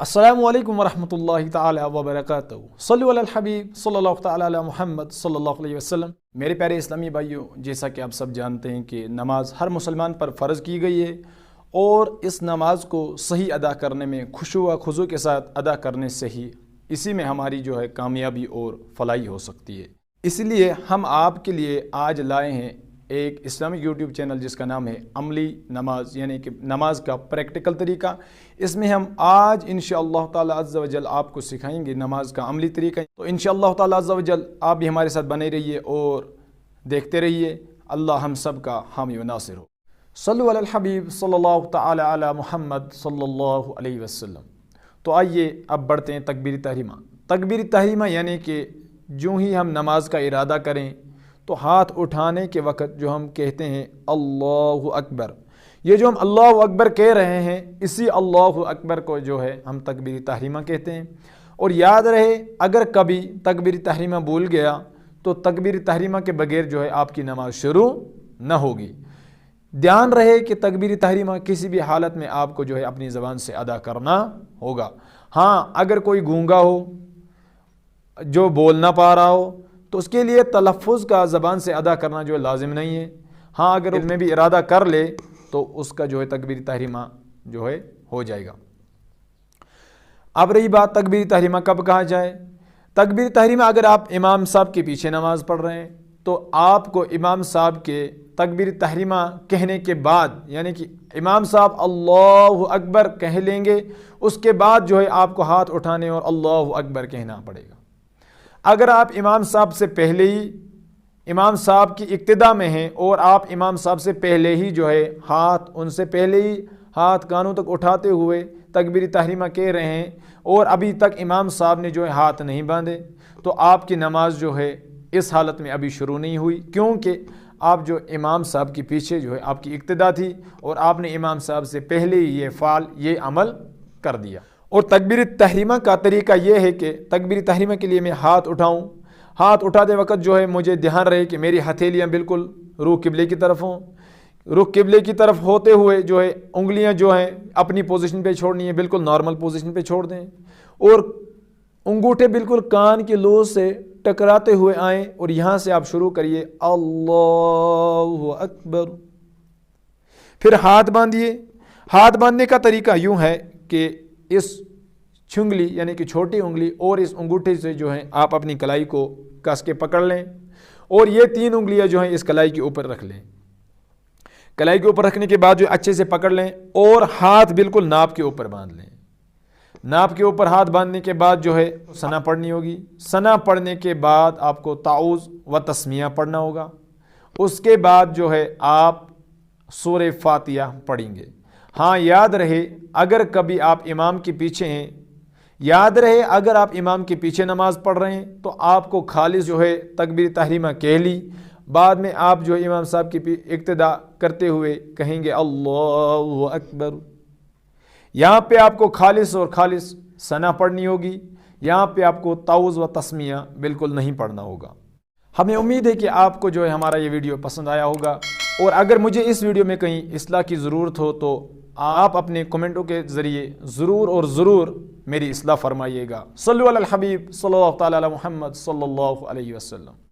अस्सलामु अलैकुम वरहमतुल्लाहि ताला वबरकातुहू। सल्लु अलल हबीब सल्लल्लाहु ताला अला मुहम्मद सल्लल्लाहु अलैहि वसल्लम। मेरे प्यारे इस्लामी भाइयों, जैसा कि आप सब जानते हैं कि नमाज हर मुसलमान पर फ़र्ज़ की गई है और इस नमाज को सही अदा करने में खुशू व खुज़ू के साथ अदा करने से ही इसी में हमारी कामयाबी और फलाही हो सकती है। इसलिए हम आपके लिए आज लाए हैं एक इस्लामिक यूट्यूब चैनल जिसका नाम है अमली नमाज, यानी कि नमाज का प्रैक्टिकल तरीका। इसमें हम आज इंशाअल्लाह ताला अज़्ज़ा व जल आपको सिखाएंगे नमाज का अमली तरीका। तो इंशाअल्लाह ताला अज़्ज़ा व जल आप भी हमारे साथ बने रहिए और देखते रहिए। अल्लाह हम सब का हामी व नासिर हो। सल्लु अलल हबीब सल्लल्लाहु ताला अला मुहम्मद सल्लल्लाहु अलैहि वसल्लम। तो आइए अब बढ़ते हैं तकबीर तहरीमा। तकबीर तहरीमा यानी कि जो ही हम नमाज का इरादा करें तो हाथ उठाने के वक़्त जो हम कहते हैं अल्लाहु अकबर, ये जो हम अल्लाहु अकबर कह रहे हैं इसी अल्लाहु अकबर को हम तकबीर तहरीमा कहते हैं। और याद रहे, अगर कभी तकबीर तहरीमा भूल गया तो तकबीर तहरीमा के बगैर आपकी नमाज शुरू न होगी। ध्यान रहे कि तकबीर तहरीमा किसी भी हालत में आपको अपनी ज़बान से अदा करना होगा। हाँ, अगर कोई गूंगा हो जो बोल ना पा रहा हो तो उसके लिए तलफ़ुज़ का ज़बान से अदा करना लाजिम नहीं है। हाँ, अगर उसमें भी इरादा कर ले तो उसका तकबीर तहरीमा हो जाएगा। अब रही बात तकबीर तहरीमा कब कहा जाए। तकबीर तहरीमा अगर आप इमाम साहब के पीछे नमाज़ पढ़ रहे हैं तो आपको इमाम साहब के तकबीर तहरीमा कहने के बाद, यानी कि इमाम साहब अल्लाहु अकबर कह लेंगे, उसके बाद आपको हाथ उठाने और अल्लाहु अकबर कहना पड़ेगा। अगर आप इमाम साहब से पहले ही इमाम साहब की इक्तिदा में हैं और आप इमाम साहब से पहले ही उनसे पहले ही हाथ कानों तक उठाते हुए तकबीर तहरीमा कह रहे हैं और अभी तक इमाम साहब ने हाथ नहीं बांधे, तो आपकी नमाज इस हालत में अभी शुरू नहीं हुई, क्योंकि आप इमाम साहब के पीछे आपकी इक्तिदा थी और आपने इमाम साहब से पहले ही ये अमल कर दिया। और तकबीर तहरीमा का तरीका यह है कि तकबीर तहरीमा के लिए मैं हाथ उठाऊं, हाथ उठाते वक्त मुझे ध्यान रहे कि मेरी हथेलियां बिल्कुल रुख किबले की तरफ हों। रुख किबले की तरफ होते हुए उंगलियां अपनी पोजीशन पे छोड़नी है, बिल्कुल नॉर्मल पोजीशन पे छोड़ दें और अंगूठे बिल्कुल कान की लो से टकराते हुए आएँ और यहाँ से आप शुरू करिए अल्लाहु अकबर। फिर हाथ बांधिए। हाथ बांधने का तरीका यूँ है कि इस छुंगली यानी कि छोटी उंगली और इस अंगूठे से आप अपनी कलाई को कस के पकड़ लें और ये तीन उंगलियां इस कलाई के ऊपर रख लें। कलाई के ऊपर रखने के बाद अच्छे से पकड़ लें और हाथ बिल्कुल नाप के ऊपर बांध लें। नाप के ऊपर हाथ बांधने के बाद सना पढ़नी होगी। सना पढ़ने के बाद आपको ताऊज़ व तस्मिया पढ़ना होगा। उसके बाद आप सूरह फातिहा पढ़ेंगे। हाँ, याद रहे अगर कभी आप इमाम के पीछे हैं, याद रहे अगर आप इमाम के पीछे नमाज पढ़ रहे हैं तो आपको खालिस तकबीर तहरीमा कह ली, बाद में आप इमाम साहब की इक्तिदा करते हुए कहेंगे अल्लाहु अकबर। यहाँ पे आपको खालिस और खालिस सना पढ़नी होगी। यहाँ पे आपको ताऊज़ व तस्मिया बिल्कुल नहीं पढ़ना होगा। हमें उम्मीद है कि आपको हमारा ये वीडियो पसंद आया होगा और अगर मुझे इस वीडियो में कहीं इस्लाह की ज़रूरत हो तो आप अपने कमेंटों के ज़रिए ज़रूर मेरी इस्लाह फरमाइएगा। सल्लु अलल हबीब सल्लल्लाहु ताला अला मुहम्मद सल्लल्लाहु अलैहि वसल्लम।